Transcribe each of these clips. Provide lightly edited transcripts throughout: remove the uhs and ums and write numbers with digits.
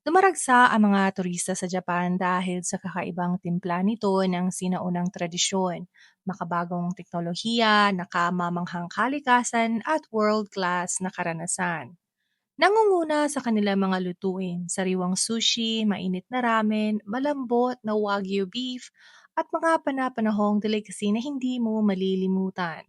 Dumaragsa ang mga turista sa Japan dahil sa kakaibang timpla nito ng sinaunang tradisyon, makabagong teknolohiya, nakamamanghang kalikasan at world-class na karanasan. Nangunguna sa kanilang mga lutuin, sariwang sushi, mainit na ramen, malambot na wagyu beef, at mga panapanahong delicacy na hindi mo malilimutan.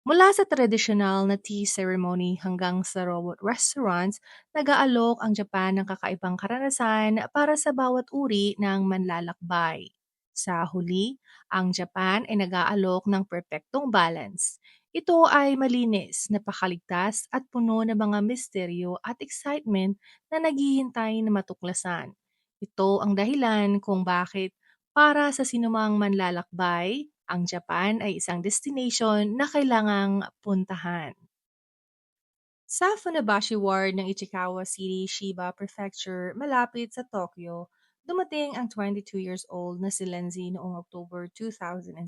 Mula sa tradisyonal na tea ceremony hanggang sa robot restaurants, nag-aalok ang Japan ng kakaibang karanasan para sa bawat uri ng manlalakbay. Sa huli, ang Japan ay nag-aalok ng perpektong balance. Ito ay malinis, napakaligtas at puno ng mga misteryo at excitement na naghihintay na matuklasan. Ito ang dahilan kung bakit para sa sinumang manlalakbay, ang Japan ay isang destination na kailangang puntahan. Sa Funabashi Ward ng Ichikawa City, Shiba Prefecture, malapit sa Tokyo, dumating ang 22 years old na si Lenzi noong October 2006.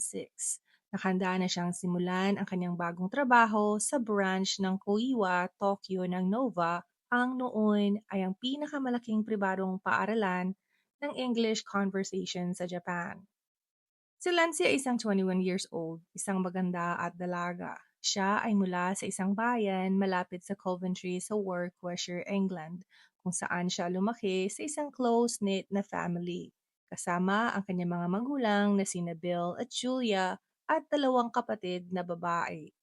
Nakahanda na siyang simulan ang kanyang bagong trabaho sa branch ng Koiwa, Tokyo ng Nova, ang noon ay ang pinakamalaking pribadong paaralan ng English conversation sa Japan. Si Lancy ay isang 21 years old, isang maganda at dalaga. Siya ay mula sa isang bayan malapit sa Coventry sa Warwickshire, England, kung saan siya lumaki sa isang close-knit na family. Kasama ang kanyang mga magulang na sina Bill at Julia at dalawang kapatid na babae.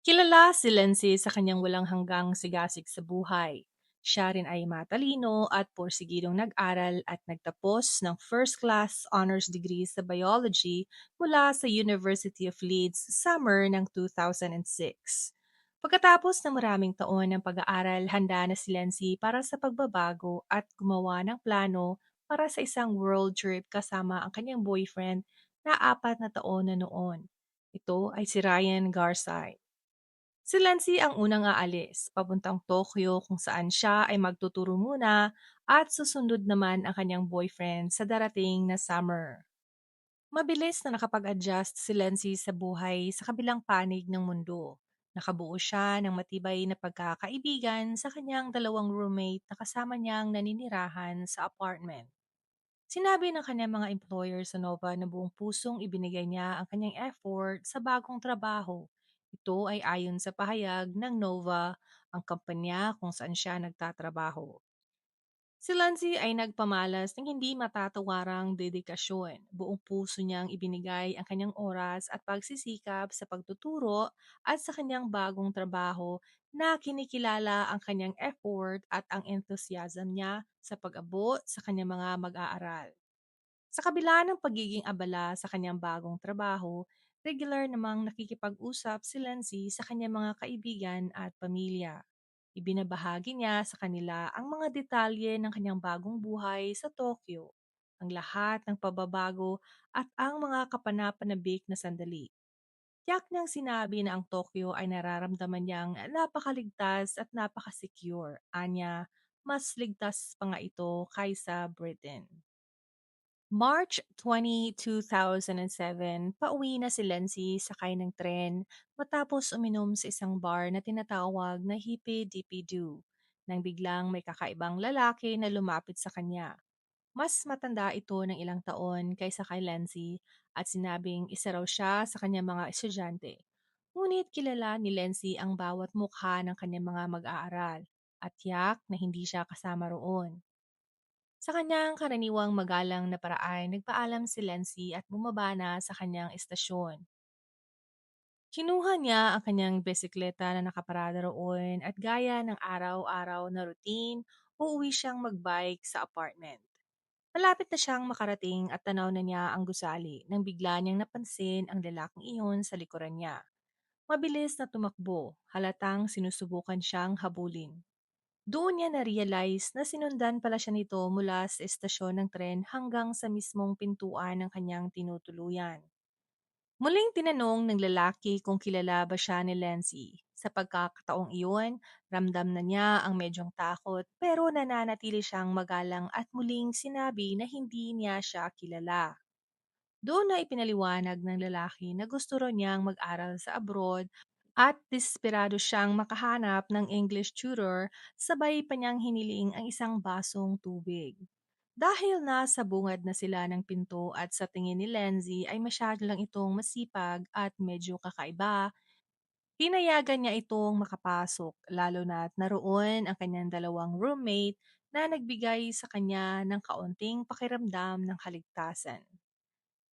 Kilala si Lindsay sa kanyang walang hanggang sigasig sa buhay. Siya rin ay matalino at porsigidong nag-aral at nagtapos ng first-class honors degree sa biology mula sa University of Leeds summer ng 2006. Pagkatapos ng maraming taon ng pag-aaral, handa na si Lindsay para sa pagbabago at gumawa ng plano para sa isang world trip kasama ang kanyang boyfriend na 4 na taon na noon. Ito ay si Ryan Garside. Si Lancy ang unang aalis, papuntang Tokyo kung saan siya ay magtuturo muna at susunod naman ang kanyang boyfriend sa darating na summer. Mabilis na nakapag-adjust si Lancy sa buhay sa kabilang panig ng mundo. Nakabuo siya ng matibay na pagkakaibigan sa kanyang dalawang roommate na kasama niyang naninirahan sa apartment. Sinabi ng kanyang mga employer sa Nova na buong pusong ibinigay niya ang kanyang effort sa bagong trabaho. Ito ay ayon sa pahayag ng Nova, ang kampanya kung saan siya nagtatrabaho. Si Lanzi ay nagpamalas ng hindi matatawarang dedikasyon. Buong puso niyang ibinigay ang kanyang oras at pagsisikap sa pagtuturo at sa kanyang bagong trabaho na kinikilala ang kanyang effort at ang enthusiasm niya sa pag-abot sa kanyang mga mag-aaral. Sa kabila ng pagiging abala sa kanyang bagong trabaho, regular namang nakikipag-usap si Lindsay sa kanyang mga kaibigan at pamilya. Ibinabahagi niya sa kanila ang mga detalye ng kanyang bagong buhay sa Tokyo, ang lahat ng pababago at ang mga kapanapanabik na sandali. Tiyak niyang sinabi na ang Tokyo ay nararamdaman niyang napakaligtas at napakasecure. Anya, mas ligtas pa nga ito kaysa Britain. March 20, 2007, pauwi na si Lenzi sakay ng tren matapos uminom sa isang bar na tinatawag na Hippie Dippy Doo nang biglang may kakaibang lalaki na lumapit sa kanya. Mas matanda ito ng ilang taon kaysa kay Lenzi at sinabing isa raw siya sa kanyang mga estudyante. Ngunit kilala ni Lenzi ang bawat mukha ng kanyang mga mag-aaral at tiyak na hindi siya kasama roon. Sa kanyang karaniwang magalang na paraan, nagpaalam si Lenzi at bumaba na sa kanyang istasyon. Kinuha niya ang kanyang bisikleta na nakaparada roon at gaya ng araw-araw na routine, uuwi siyang magbike sa apartment. Malapit na siyang makarating at tanaw na niya ang gusali nang bigla niyang napansin ang lalaking iyon sa likuran niya. Mabilis na tumakbo, halatang sinusubukan siyang habulin. Doon niya na-realize na sinundan pala siya nito mula sa estasyon ng tren hanggang sa mismong pintuan ng kanyang tinutuluyan. Muling tinanong ng lalaki kung kilala ba siya ni Lenzi. Sa pagkakataong iyon, ramdam na niya ang medyong takot pero nananatili siyang magalang at muling sinabi na hindi niya siya kilala. Doon na ipinaliwanag ng lalaki na gusto raw niyang mag-aral sa abroad At desperado siyang makahanap ng English tutor, sabay pa niyang hiniling ang isang basong tubig. Dahil nasa bungad na sila ng pinto at sa tingin ni Lenzy ay masyado lang itong masipag at medyo kakaiba, pinayagan niya itong makapasok lalo na't naroon ang kanyang dalawang roommate na nagbigay sa kanya ng kaunting pakiramdam ng kaligtasan.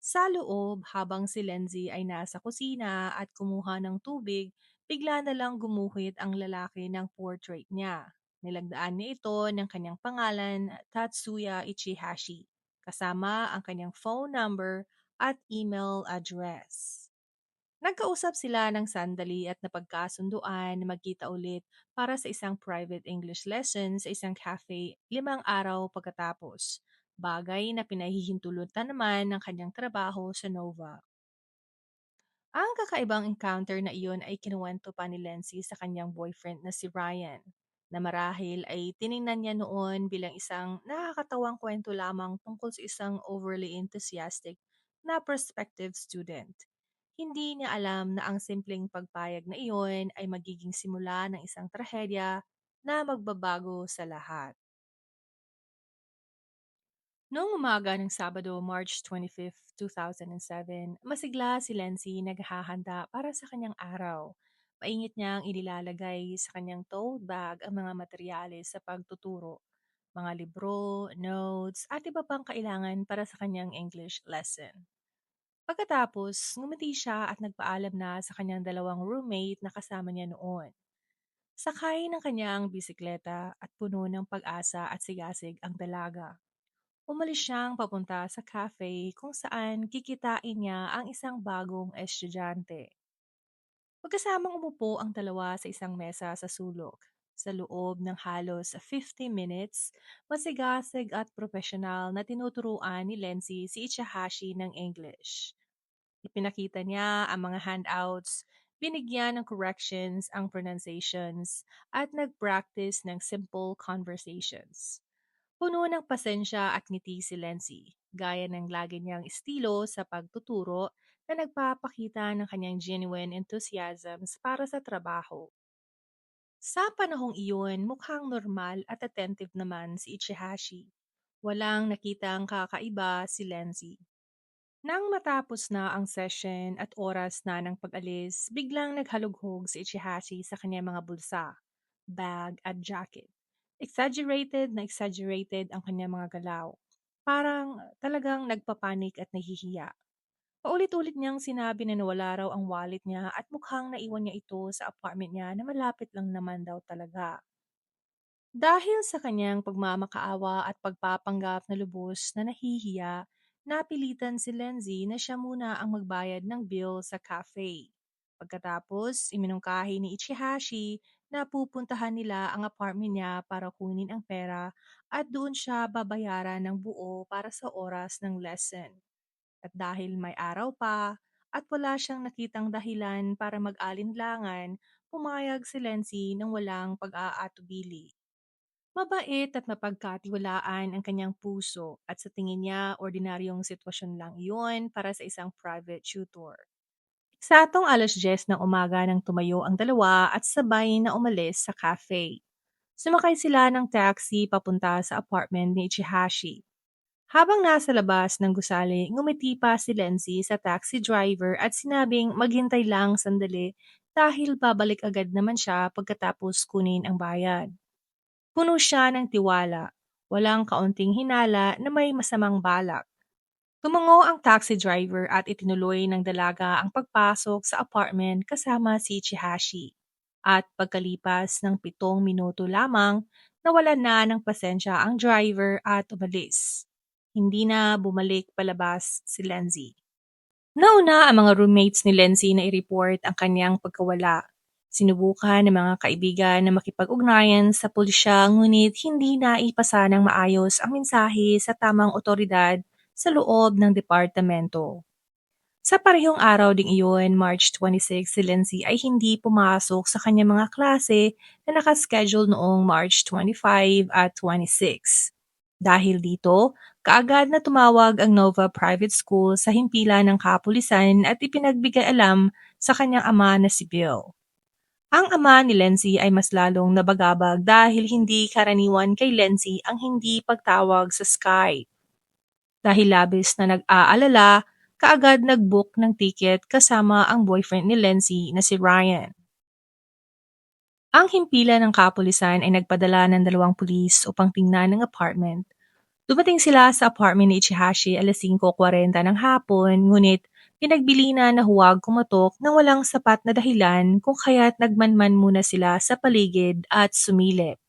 Sa loob, habang si Lenzy ay nasa kusina at kumuha ng tubig, bigla na lang gumuhit ang lalaki ng portrait niya. Nilagdaan niya ito ng kanyang pangalan, Tatsuya Ichihashi, kasama ang kanyang phone number at email address. Nagkausap sila ng sandali at napagkasunduan na magkita ulit para sa isang private English lesson sa isang cafe 5 araw pagkatapos. Bagay na pinahihintulutan naman ng kanyang trabaho sa Nova. Ang kakaibang encounter na iyon ay kinuwento pa ni Lency sa kanyang boyfriend na si Ryan, na marahil ay tiningnan niya noon bilang isang nakakatawang kwento lamang tungkol sa isang overly enthusiastic na prospective student. Hindi niya alam na ang simpleng pagpayag na iyon ay magiging simula ng isang trahedya na magbabago sa lahat. Noong umaga ng Sabado, March 25, 2007, masigla si Lency naghahanda para sa kanyang araw. Maingat niyang inilalagay sa kanyang tote bag ang mga materyales sa pagtuturo, mga libro, notes, at iba pang kailangan para sa kanyang English lesson. Pagkatapos, ngumiti siya at nagpaalam na sa kanyang dalawang roommate na kasama niya noon. Sakay ng kanyang bisikleta at puno ng pag-asa at sigasig ang dalaga. Umalis siyang papunta sa cafe kung saan kikitain niya ang isang bagong estudyante. Magkasamang umupo ang dalawa sa isang mesa sa sulok. Sa loob ng halos 50 minutes, masigasig at profesional na tinuturuan ni Lenzi si Ichihashi ng English. Ipinakita niya ang mga handouts, binigyan ng corrections ang pronunciations, at nag-practice ng simple conversations. Puno ng pasensya at ngiti si Lency, gaya ng lagi niyang estilo sa pagtuturo na nagpapakita ng kanyang genuine enthusiasms para sa trabaho. Sa panahong iyon, mukhang normal at attentive naman si Ichihashi. Walang nakitang kakaiba si Lenzy. Nang matapos na ang session at oras na ng pag-alis, biglang naghalughog si Ichihashi sa kanyang mga bulsa, bag at jacket. Exaggerated ang kanyang mga galaw. Parang talagang nagpapanik at nahihiya. Paulit-ulit niyang sinabi na nawala raw ang wallet niya at mukhang naiwan niya ito sa apartment niya na malapit lang naman daw talaga. Dahil sa kanyang pagmamakaawa at pagpapanggap na lubos na nahihiya, napilitan si Lenzy na siya muna ang magbayad ng bill sa cafe. Pagkatapos, iminungkahi ni Ichihashi na pupuntahan nila ang apartment niya para kunin ang pera at doon siya babayaran ng buo para sa oras ng lesson. At dahil may araw pa at wala siyang nakitang dahilan para mag-alinlangan, pumayag si Lenzy ng walang pag-aatubili. Mabait at mapagkatiwalaan ang kanyang puso at sa tingin niya ordinaryong sitwasyon lang iyon para sa isang private tutor. Eksatong 10:00 ng umaga nang tumayo ang dalawa at sabay na umalis sa cafe. Sumakay sila ng taxi papunta sa apartment ni Ichihashi. Habang nasa labas ng gusali, ngumiti pa si Lenzy sa taxi driver at sinabing maghintay lang sandali dahil babalik agad naman siya pagkatapos kunin ang bayad. Puno siya ng tiwala, walang kaunting hinala na may masamang balak. Tumango ang taxi driver at itinuloy ng dalaga ang pagpasok sa apartment kasama si Chihashi. At pagkalipas ng 7 minuto lamang, nawalan na ng pasensya ang driver at umalis. Hindi na bumalik palabas si Lenzy. Nauna ang mga roommates ni Lenzy na i-report ang kanyang pagkawala. Sinubukan ng mga kaibigan na makipag-ugnayan sa pulisya ngunit hindi naipasa ng maayos ang mensahe sa tamang otoridad sa loob ng departamento. Sa parehong araw ding iyon, March 26, si Lindsay ay hindi pumasok sa kanyang mga klase na nakaschedule noong March 25 at 26. Dahil dito, kaagad na tumawag ang Nova Private School sa himpilan ng kapulisan at ipinagbigay alam sa kanyang ama na si Bill. Ang ama ni Lenzi ay mas lalong nabagabag dahil hindi karaniwan kay Lenzi ang hindi pagtawag sa Skype. Dahil labis na nag-aalala, kaagad nag-book ng ticket kasama ang boyfriend ni Lenzi na si Ryan. Ang himpilan ng kapulisan ay nagpadala ng 2 pulis upang tingnan ng apartment. Dumating sila sa apartment ni Ichihashi alas 5:40 ng hapon, ngunit pinagbilina na huwag kumatok nang walang sapat na dahilan kung kaya't nagmanman muna sila sa paligid at sumilip.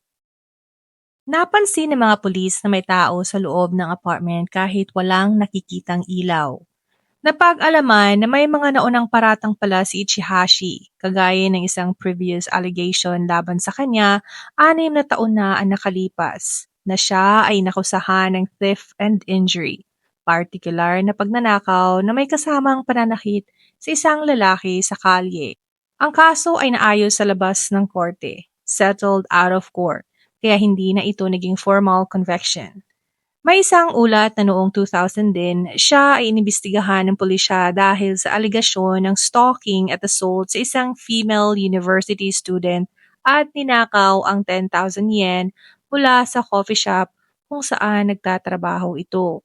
Napansin ng mga pulis na may tao sa loob ng apartment kahit walang nakikitang ilaw. Napag-alaman na may mga naunang paratang pala si Ichihashi, kagaya ng isang previous allegation laban sa kanya 6 na taon na ang nakalipas, na siya ay nakusahan ng theft and injury, partikular na pagnanakaw na may kasamang pananakit sa isang lalaki sa kalye. Ang kaso ay naayos sa labas ng korte, settled out of court, kaya hindi na ito naging formal conviction. May isang ulat na noong 2000 din, siya ay inimbestigahan ng pulisya dahil sa aligasyon ng stalking at assault sa isang female university student at ninakaw ang 10,000 yen mula sa coffee shop kung saan nagtatrabaho ito.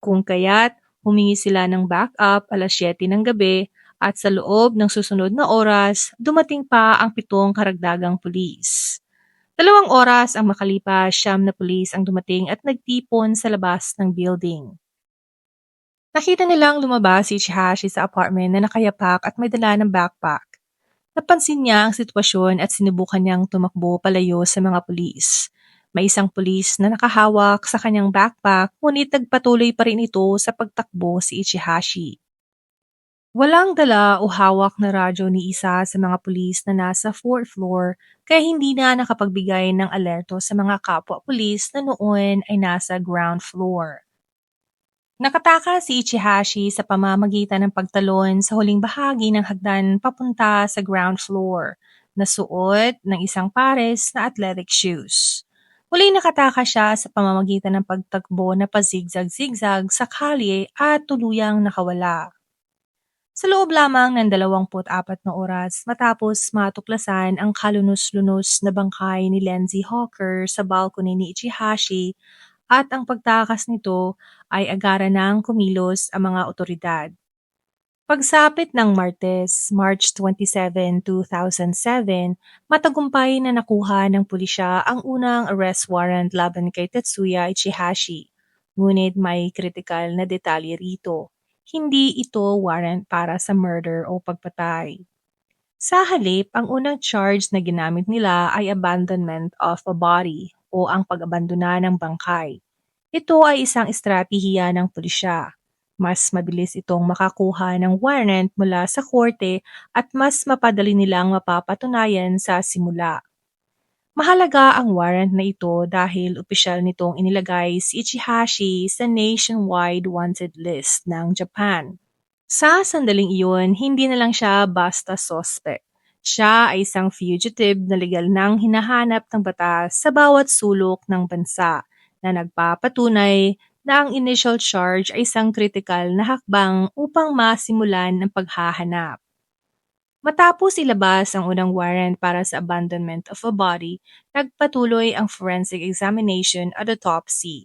Kung kaya't humingi sila ng backup alas 7 ng gabi at sa loob ng susunod na oras, dumating pa ang 7 karagdagang pulis. 2 oras ang makalipas, 9 na pulis ang dumating at nagtipon sa labas ng building. Nakita nilang lumabas si Ichihashi sa apartment na nakayapak at may dala ng backpack. Napansin niya ang sitwasyon at sinubukan niyang tumakbo palayo sa mga pulis. May isang pulis na nakahawak sa kanyang backpack, ngunit nagpatuloy pa rin ito sa pagtakbo si Ichihashi. Walang dala o hawak na radyo ni isa sa mga pulis na nasa 4th floor, kaya hindi na nakapagbigay ng alerto sa mga kapwa pulis na noon ay nasa ground floor. Nakataka si Ichihashi sa pamamagitan ng pagtalon sa huling bahagi ng hagdan papunta sa ground floor, na suot ng isang pares na athletic shoes. Muling nakataka siya sa pamamagitan ng pagtakbo na pazigzag-zigzag sa kalye at tuluyang nakawala. Sa loob lamang ng 24 na oras matapos matuklasan ang kalunos-lunos na bangkay ni Lindsay Hawker sa balcony ni Ichihashi at ang pagtakas nito, ay agara ng kumilos ang mga otoridad. Pagsapit ng Martes, March 27, 2007, matagumpay na nakuha ng pulisya ang unang arrest warrant laban kay Tetsuya Ichihashi. Ngunit may kritikal na detalye rito. Hindi ito warrant para sa murder o pagpatay. Sa halip, ang unang charge na ginamit nila ay abandonment of a body o ang pag-abandona ng bangkay. Ito ay isang estratehiya ng pulisya. Mas mabilis itong makakuha ng warrant mula sa korte at mas mapadali nilang mapapatunayan sa simula. Mahalaga ang warrant na ito dahil opisyal nitong inilagay si Ichihashi sa nationwide wanted list ng Japan. Sa sandaling iyon, hindi na lang siya basta suspect. Siya ay isang fugitive na legal nang hinahanap ng batas sa bawat sulok ng bansa, na nagpapatunay na ang initial charge ay isang kritikal na hakbang upang masimulan ang paghahanap. Matapos ilabas ang unang warrant para sa abandonment of a body, nagpatuloy ang forensic examination at autopsy.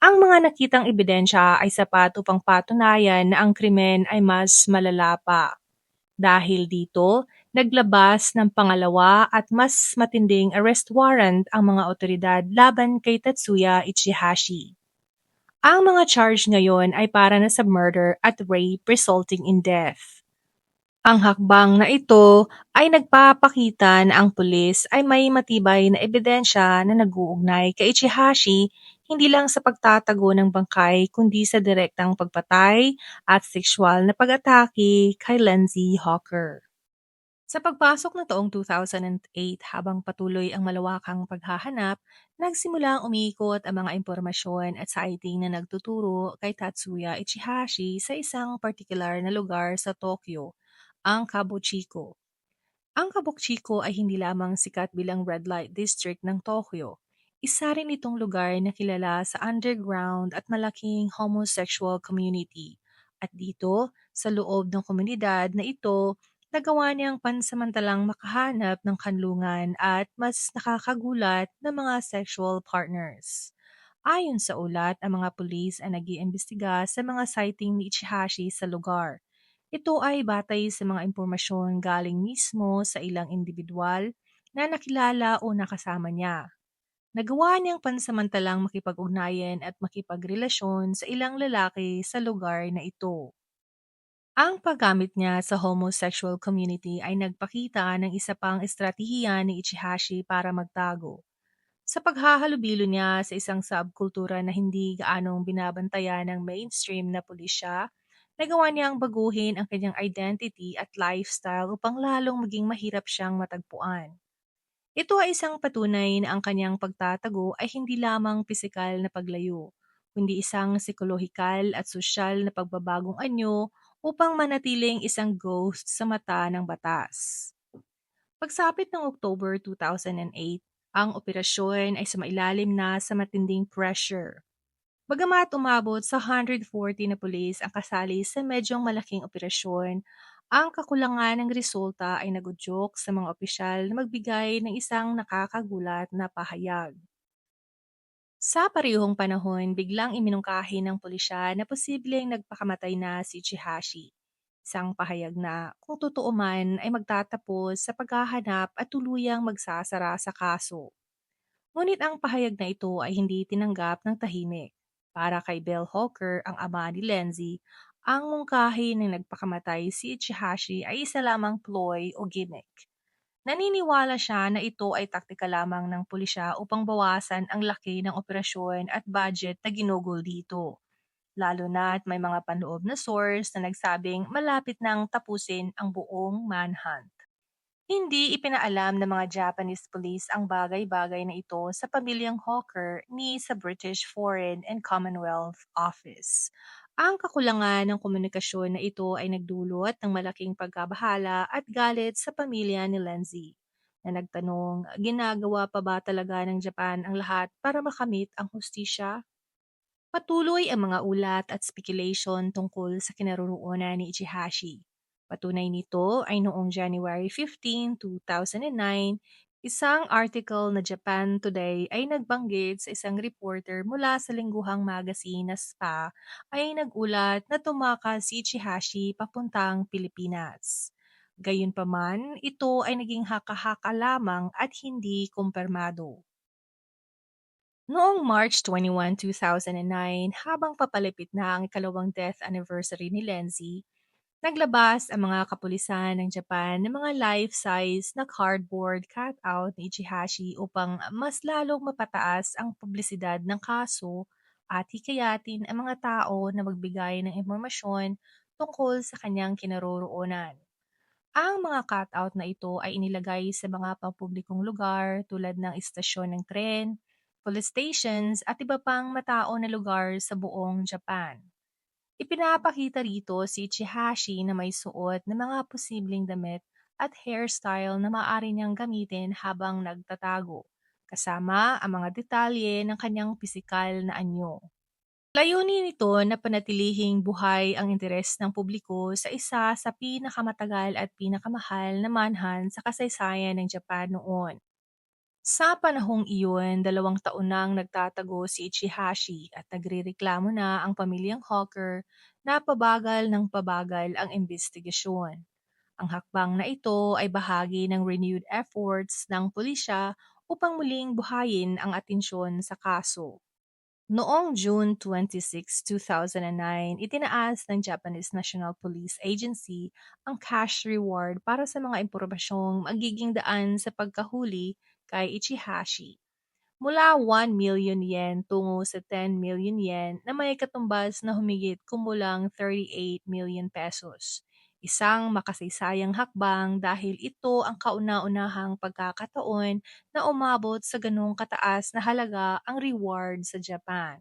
Ang mga nakitang ebidensya ay sapat upang patunayan na ang krimen ay mas malala pa. Dahil dito, naglabas ng pangalawa at mas matinding arrest warrant ang mga otoridad laban kay Tatsuya Ichihashi. Ang mga charge ngayon ay para na sa murder at rape resulting in death. Ang hakbang na ito ay nagpapakita na ang pulis ay may matibay na ebidensya na nag-uugnay kay Ichihashi, hindi lang sa pagtatago ng bangkay kundi sa direktang pagpatay at sexual na pag-atake kay Lindsay Hawker. Sa pagpasok ng taong 2008, habang patuloy ang malawakang paghahanap, nagsimulang umikot ang mga impormasyon at sighting na nagtuturo kay Tatsuya Ichihashi sa isang partikular na lugar sa Tokyo, ang Kabuchiko. Ang Kabuchiko ay hindi lamang sikat bilang red light district ng Tokyo. Isa rin itong lugar na kilala sa underground at malaking homosexual community. At dito, sa loob ng komunidad na ito, Nagawa niyang pansamantalang makahanap ng kanlungan at mas nakakagulat na mga sexual partners. Ayon sa ulat, ang mga pulis ay nag-iimbestiga sa mga sighting ni Ichihashi sa lugar. Ito ay batay sa mga impormasyon galing mismo sa ilang individual na nakilala o nakasama niya. Nagawa niyang pansamantalang makipag-ugnayan at makipagrelasyon sa ilang lalaki sa lugar na ito. Ang paggamit niya sa homosexual community ay nagpakita ng isa pang estratehiya ni Ichihashi para magtago. Sa paghahalubilo niya sa isang subkultura na hindi gaanong binabantayan ng mainstream na pulisya, nagawa niyang baguhin ang kanyang identity at lifestyle upang lalong maging mahirap siyang matagpuan. Ito ay isang patunay na ang kanyang pagtatago ay hindi lamang pisikal na paglayo, kundi isang psikolohikal at sosyal na pagbabagong anyo upang manatiling isang ghost sa mata ng batas. Pagsapit ng October 2008, ang operasyon ay sumailalim na sa matinding pressure. Bagamat umabot sa 140 na pulis ang kasali sa medyong malaking operasyon, ang kakulangan ng resulta ay nagudyok sa mga opisyal na magbigay ng isang nakakagulat na pahayag. Sa parehong panahon, biglang iminungkahi ng pulisya na posibleng nagpakamatay na si Chihashi. Isang pahayag na, kung totoo man, ay magtatapos sa paghahanap at tuluyang magsasara sa kaso. Ngunit ang pahayag na ito ay hindi tinanggap ng tahimik. Para kay Bill Hawker, ang ama ni Lenzi, ang mungkahi ng nagpakamatay si Ichihashi ay isa lamang ploy o gimmick. Naniniwala siya na ito ay taktika lamang ng pulisya upang bawasan ang laki ng operasyon at budget na ginugol dito. Lalo na't may mga panloob na source na nagsabing malapit nang tapusin ang buong manhunt. Hindi ipinaalam ng mga Japanese police ang bagay-bagay na ito sa pamilyang Hawker ni sa British Foreign and Commonwealth Office. Ang kakulangan ng komunikasyon na ito ay nagdulot ng malaking pagkabahala at galit sa pamilya ni Lindsay, na nagtanong, ginagawa pa ba talaga ng Japan ang lahat para makamit ang hustisya? Patuloy ang mga ulat at speculation tungkol sa kinaroroonan ni Ichihashi. Patunay nito ay noong January 15, 2009, isang article na Japan Today ay nagbanggit sa isang reporter mula sa lingguhang magazine na SPA ay nagulat na tumakas si Ichihashi papuntang Pilipinas. Gayunpaman, ito ay naging haka-haka lamang at hindi kumpirmado. Noong March 21, 2009, habang papalapit na ang ikalawang death anniversary ni Lenzi, naglabas ang mga kapulisan ng Japan ng mga life-size na cardboard cutout ni Ichihashi upang mas lalong mapataas ang publisidad ng kaso at hikayatin ang mga tao na magbigay ng impormasyon tungkol sa kanyang kinaroroonan. Ang mga cutout na ito ay inilagay sa mga pampublikong lugar tulad ng istasyon ng tren, police stations at iba pang matao na lugar sa buong Japan. Ipinapakita rito si Chihashi na may suot na mga posibleng damit at hairstyle na maaari niyang gamitin habang nagtatago, kasama ang mga detalye ng kanyang pisikal na anyo. Layunin nito na panatilihing buhay ang interes ng publiko sa isa sa pinakamatagal at pinakamahal na manhunt sa kasaysayan ng Japan noon. Sa panahong iyon, 2 taon nang nagtatago si Ichihashi at nagrereklamo na ang pamilyang Hawker na pabagal ng pabagal ang investigasyon. Ang hakbang na ito ay bahagi ng renewed efforts ng pulisya upang muling buhayin ang atensyon sa kaso. Noong June 26, 2009, itinaas ng Japanese National Police Agency ang cash reward para sa mga impormasyong magiging daan sa pagkahuli kay Ichihashi. Mula 1 million yen tungo sa 10 million yen na may katumbas na humigit kumulang 38 million pesos. Isang makasaysayang hakbang dahil ito ang kauna-unahang pagkakataon na umabot sa ganong kataas na halaga ang reward sa Japan.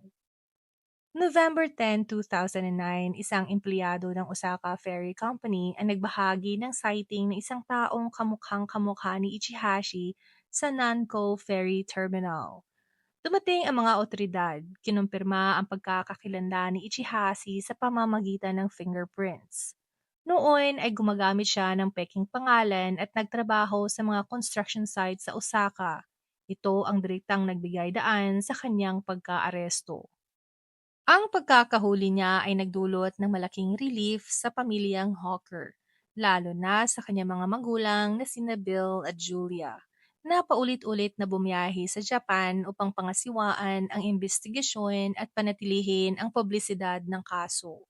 November 10, 2009, isang empleyado ng Osaka Ferry Company ang nagbahagi ng sighting ng isang taong kamukhang kamukha ni Ichihashi sa Nanko Ferry Terminal. Dumating ang mga otoridad, kinumpirma ang pagkakakilanlan ni Ichihashi sa pamamagitan ng fingerprints. Noon ay gumagamit siya ng peking pangalan at nagtrabaho sa mga construction site sa Osaka. Ito ang direktang nagbigay daan sa kanyang pagkaaresto. Ang pagkakahuli niya ay nagdulot ng malaking relief sa pamilyang Hawker, lalo na sa kanyang mga magulang na sina Bill at Julia, na paulit-ulit na bumiyahe sa Japan upang pangasiwaan ang investigasyon at panatilihin ang publisidad ng kaso.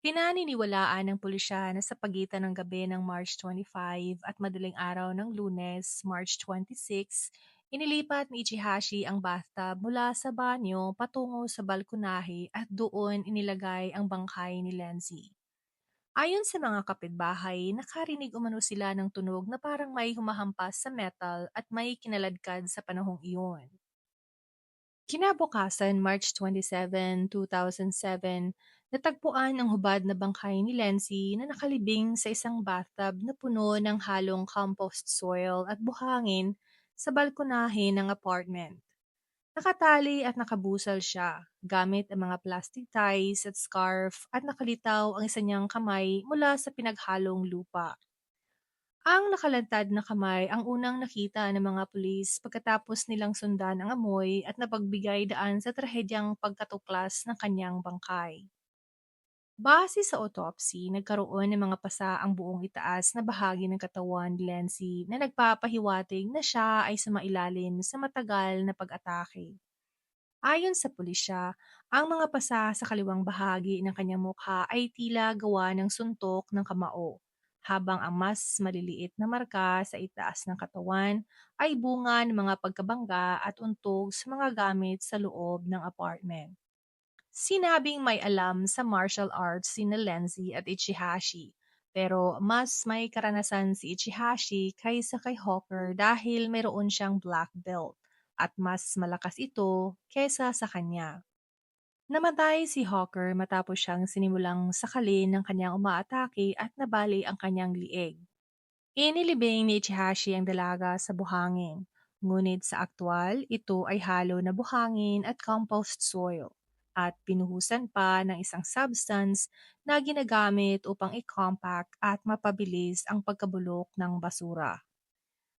Pinaniniwalaan ng pulisya na sa pagitan ng gabi ng March 25 at madaling araw ng Lunes, March 26, inilipat ni Ichihashi ang bathtub mula sa banyo patungo sa balkonahe at doon inilagay ang bangkay ni Lenzi. Ayon sa mga kapitbahay, nakarinig umano sila ng tunog na parang may humahampas sa metal at may kinaladkad sa panahong iyon. Kinabukasan, March 27, 2007, natagpuan ang hubad na bangkay ni Lenzi na nakalibing sa isang bathtub na puno ng halong compost soil at buhangin sa balkonahe ng apartment. Nakatali at nakabusal siya gamit ang mga plastic ties at scarf at nakalitaw ang isa niyang kamay mula sa pinaghalong lupa. Ang nakalantad na kamay ang unang nakita ng mga pulis pagkatapos nilang sundan ang amoy at napagbigay daan sa trahedyang pagkatuklas ng kanyang bangkay. Base sa autopsy, nagkaroon ng mga pasa ang buong itaas na bahagi ng katawan ni Lenzi na nagpapahiwatig na siya ay sumailalim sa matagal na pag-atake. Ayon sa pulisya, ang mga pasa sa kaliwang bahagi ng kanyang mukha ay tila gawa ng suntok ng kamao, habang ang mas maliliit na marka sa itaas ng katawan ay bunga ng mga pagkabangga at untog sa mga gamit sa loob ng apartment. Sinabing may alam sa martial arts sina Lenzi at Ichihashi, pero mas may karanasan si Ichihashi kaysa kay Hawker dahil mayroon siyang black belt at mas malakas ito kesa sa kanya. Namatay si Hawker matapos siyang sinimulang sakalin ng kanyang umaatake at nabali ang kanyang lieg. Inilibing ni Ichihashi ang dalaga sa buhangin, ngunit sa aktwal, ito ay halo na buhangin at compost soil at pinuhusan pa ng isang substance na ginagamit upang i-compact at mapabilis ang pagkabulok ng basura.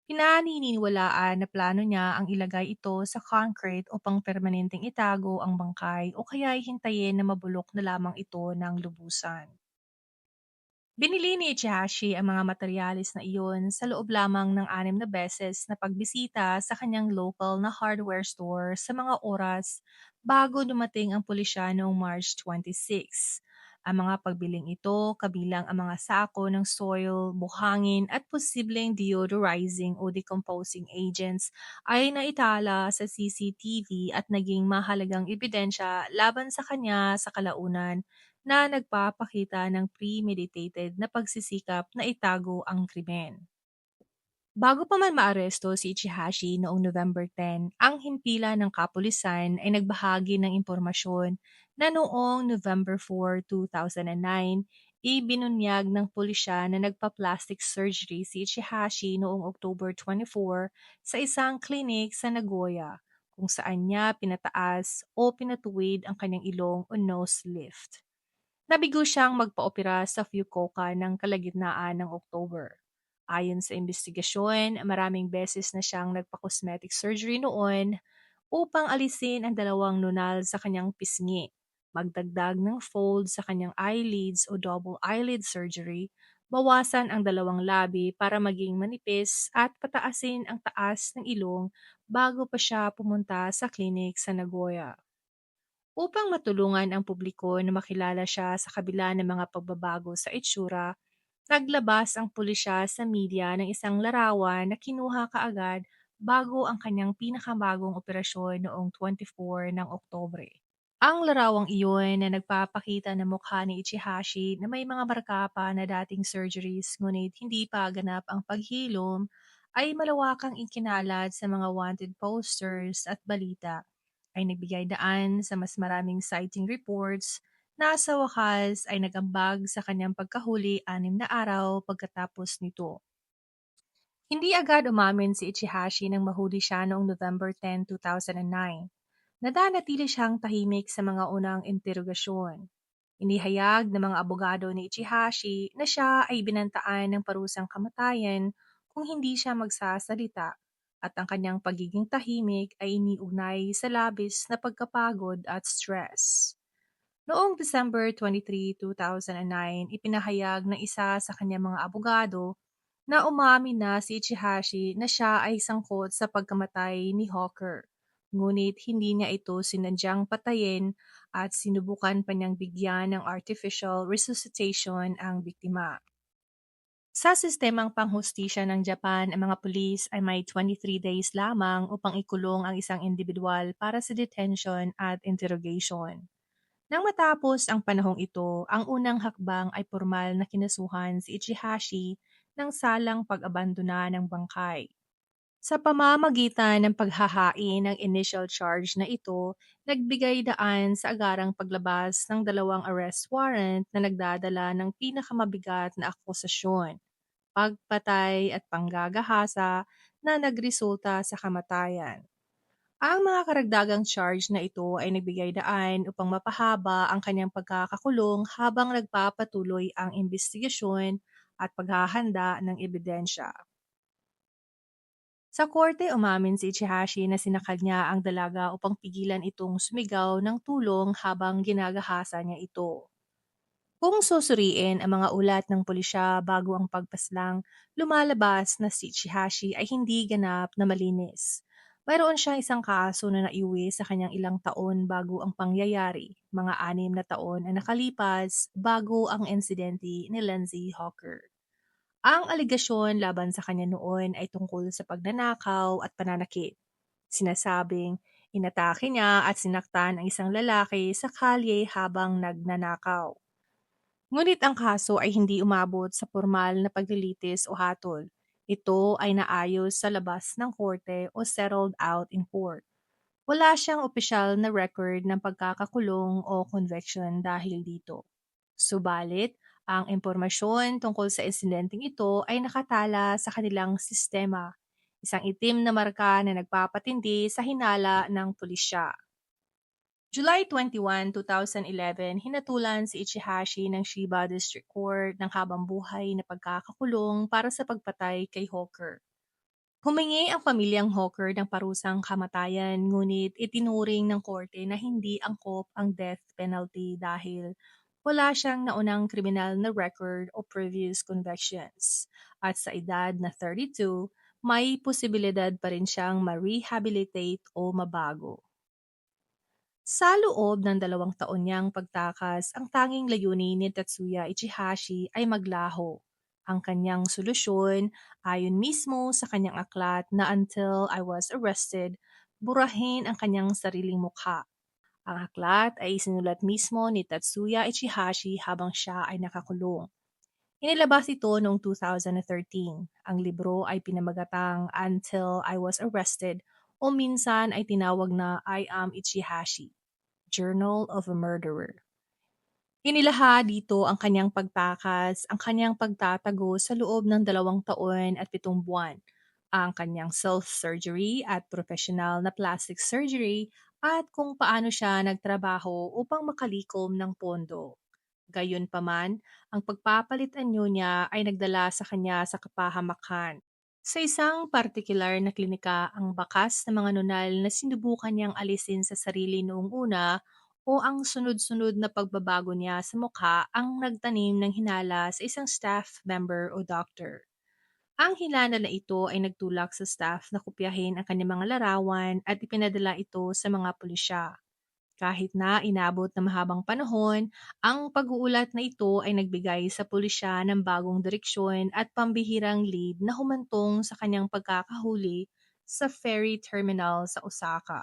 Pinaniniwalaan na plano niya ang ilagay ito sa concrete upang permanenteng itago ang bangkay o kaya hintayin na mabulok na lamang ito ng lubusan. Binili ni Ichihashi ang mga materyales na iyon sa loob lamang ng 6 na beses na pagbisita sa kanyang local na hardware store sa mga oras bago dumating ang pulisya noong March 26. Ang mga pagbiling ito kabilang ang mga sako ng soil, buhangin at posibleng deodorizing o decomposing agents ay naitala sa CCTV at naging mahalagang ebidensya laban sa kanya sa kalaunan na nagpapakita ng premeditated na pagsisikap na itago ang krimen. Bago pa man maaresto si Ichihashi noong November 10, ang himpilan ng kapulisan ay nagbahagi ng impormasyon na noong November 4, 2009, ibinunyag ng pulisya na nagpa-plastic surgery si Ichihashi noong October 24 sa isang klinik sa Nagoya, kung saan niya pinataas o pinatuwid ang kanyang ilong o nose lift. Nabigo siyang magpaopera sa Fukuoka ng kalagitnaan ng Oktober. Ayon sa investigasyon, maraming beses na siyang nagpa-cosmetic surgery noon upang alisin ang dalawang nunal sa kanyang pisngi, magdagdag ng fold sa kanyang eyelids o double eyelid surgery, bawasan ang dalawang labi para maging manipis at pataasin ang taas ng ilong bago pa siya pumunta sa klinik sa Nagoya. Upang matulungan ang publiko na makilala siya sa kabila ng mga pagbabago sa itsura, naglabas ang pulisya sa media ng isang larawan na kinuha kaagad bago ang kanyang pinakabagong operasyon noong 24 ng Oktobre. Ang larawang iyon na nagpapakita ng mukha ni Ichihashi na may mga marka pa na dating surgeries ngunit hindi pa ganap ang paghilom ay malawakang ikinalat sa mga wanted posters at balita ay nagbigay daan sa mas maraming sighting reports na sa wakas ay nagambag sa kanyang pagkahuli 6 na araw pagkatapos nito. Hindi agad umamin si Ichihashi nang mahuli siya noong November 10, 2009. Nadanatili siyang tahimik sa mga unang interogasyon. Inihayag ng mga abogado ni Ichihashi na siya ay binantaan ng parusang kamatayan kung hindi siya magsasalita at ang kanyang pagiging tahimik ay iniugnay sa labis na pagkapagod at stress. Noong December 23, 2009, ipinahayag ng isa sa kanyang mga abogado na umamin na si Ichihashi na siya ay sangkot sa pagkamatay ni Hawker. Ngunit hindi niya ito sinadyang patayin at sinubukan pa niyang bigyan ng artificial resuscitation ang biktima. Sa sistemang panghustisya ng Japan, ang mga pulis ay may 23 days lamang upang ikulong ang isang individual para sa detention at interrogation. Nang matapos ang panahong ito, ang unang hakbang ay formal na kinasuhan si Ichihashi ng salang pag-abandona ng bangkay. Sa pamamagitan ng paghahain ng initial charge na ito, nagbigay daan sa agarang paglabas ng dalawang arrest warrant na nagdadala ng pinakamabigat na akusasyon, pagpatay at panggagahasa na nagresulta sa kamatayan. Ang mga karagdagang charge na ito ay nagbigay daan upang mapahaba ang kanyang pagkakakulong habang nagpapatuloy ang investigasyon at paghahanda ng ebidensya. Sa korte, umamin si Ichihashi na sinakal niya ang dalaga upang pigilan itong sumigaw ng tulong habang ginagahasa niya ito. Kung susuriin ang mga ulat ng pulisya bago ang pagpaslang, lumalabas na si Ichihashi ay hindi ganap na malinis. Mayroon siyang isang kaso na naiuwi sa kanyang ilang taon bago ang pangyayari. Mga 6 na taon ang nakalipas bago ang insidente ni Lindsay Hawker. Ang aligasyon laban sa kanya noon ay tungkol sa pagnanakaw at pananakit. Sinasabing inatake niya at sinaktan ang isang lalaki sa kalye habang nagnanakaw. Ngunit ang kaso ay hindi umabot sa formal na paglilitis o hatol. Ito ay naayos sa labas ng korte o settled out in court. Wala siyang opisyal na record ng pagkakakulong o conviction dahil dito. Subalit, ang impormasyon tungkol sa insidenteng ito ay nakatala sa kanilang sistema, isang itim na marka na nagpapatindi sa hinala ng pulisya. July 21, 2011, hinatulan si Ichihashi ng Shiba District Court ng habang buhay na pagkakakulong para sa pagpatay kay Hawker. Humingi ang pamilyang Hawker ng parusang kamatayan, ngunit itinuring ng korte na hindi angkop ang death penalty dahil wala siyang naunang kriminal na record o previous convictions. At sa edad na 32, may posibilidad pa rin siyang ma-rehabilitate o mabago. Sa loob ng 2 taon niyang pagtakas, ang tanging layunin ni Tatsuya Ichihashi ay maglaho. Ang kanyang solusyon, ayon mismo sa kanyang aklat na Until I Was Arrested, burahin ang kanyang sariling mukha. Ang aklat ay isinulat mismo ni Tatsuya Ichihashi habang siya ay nakakulong. Inilabas ito noong 2013. Ang libro ay pinamagatang Until I Was Arrested o minsan ay tinawag na I Am Ichihashi, Journal of a Murderer. Inilaha dito ang kanyang pagtakas, ang kanyang pagtatago sa loob ng 2 taon at 7 buwan, ang kanyang self-surgery at professional na plastic surgery at kung paano siya nagtrabaho upang makalikom ng pondo. Gayunpaman, ang pagpapalit anyo niya ay nagdala sa kanya sa kapahamakan. Sa isang partikular na klinika, ang bakas ng mga nunal na sinubukan niyang alisin sa sarili noong una o ang sunod-sunod na pagbabago niya sa mukha ang nagtanim ng hinala sa isang staff member o doctor. Ang hinala na ito ay nagtulak sa staff na kopyahin ang kanyang mga larawan at ipinadala ito sa mga pulisya. Kahit na inabot na mahabang panahon, ang pag-uulat na ito ay nagbigay sa pulisya ng bagong direksyon at pambihirang lead na humantong sa kanyang pagkakahuli sa ferry terminal sa Osaka.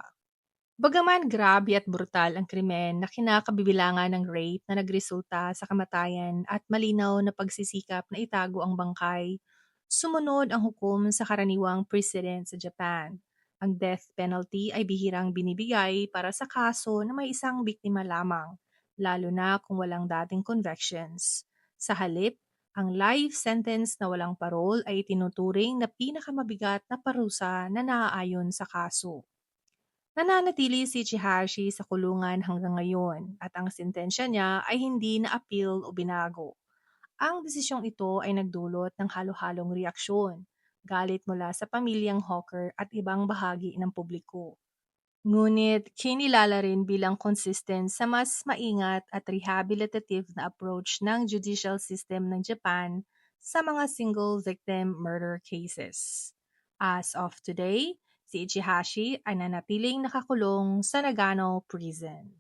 Bagaman grabe at brutal ang krimen na kinakabibilangan ng rape na nagresulta sa kamatayan at malinaw na pagsisikap na itago ang bangkay, sumunod ang hukom sa karaniwang precedent sa Japan. Ang death penalty ay bihirang binibigay para sa kaso na may isang biktima lamang, lalo na kung walang dating convictions. Sa halip, ang life sentence na walang parol ay tinuturing na pinakamabigat na parusa na naaayon sa kaso. Nananatili si Chihashi sa kulungan hanggang ngayon at ang sentensya niya ay hindi na-appeal o binago. Ang desisyong ito ay nagdulot ng halo-halong reaksyon, galit mula sa pamilyang Hawker at ibang bahagi ng publiko. Ngunit kinilala rin bilang consistent sa mas maingat at rehabilitative na approach ng judicial system ng Japan sa mga single victim murder cases. As of today, si Ichihashi ay nanatiling nakakulong sa Nagano Prison.